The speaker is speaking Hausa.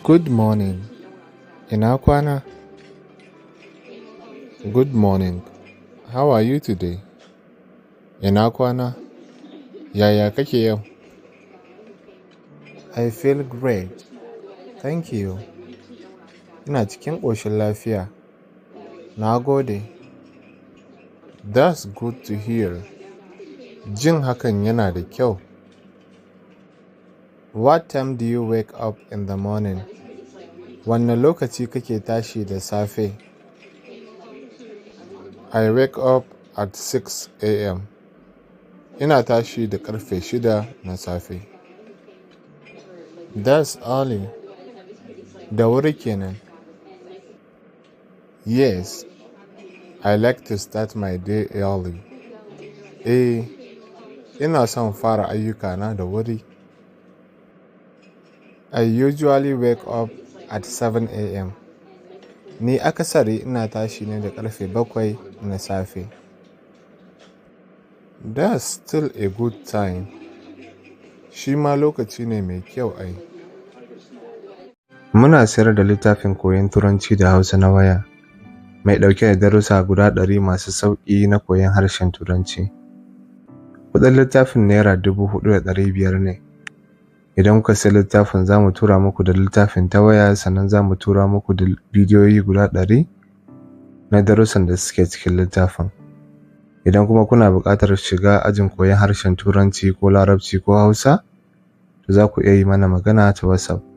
Good morning. Ina kwana? Good morning. How are you today? Ina kwana? Yaya kake yau? I feel great. Thank you. Ina cikin ƙoshin lafiya. Na gode. That's good to hear. Jin hakan yana da kyau. What time do you wake up in the morning? Wanne lokaci kake tashi da safe? I wake up at 6 a.m. Ina tashi da ƙarfe 6 na safe. That's early. Da wuri kenan. Yes, I like to start my day early. Ina son fara ayyukana da wuri. I usually wake up at 7 a.m. Ni akasari ina tashi ne da ƙarfe 7 na safe. That's still a good time. Shi ma lokaci ne mai kyau ai. Muna sayar da littafin koyon Turanci da Hausa na waya, mai ɗauke da darussa guda 100 masu sauƙi na koyon harshen Turanci. Kuɗin littafin Naira 4,500 ne. Idan kuka sayi littafin za mu tura muku da littafin ta waya, sannan za mu tura muku da bidiyoyi guda 100 na darussan da suke cikin littafin. Idan kuma kuna buƙatar shiga ajin koyon harshen Turanci ko Larabci ko Hausa, to za ku iya yi mana magana ta WhatsApp.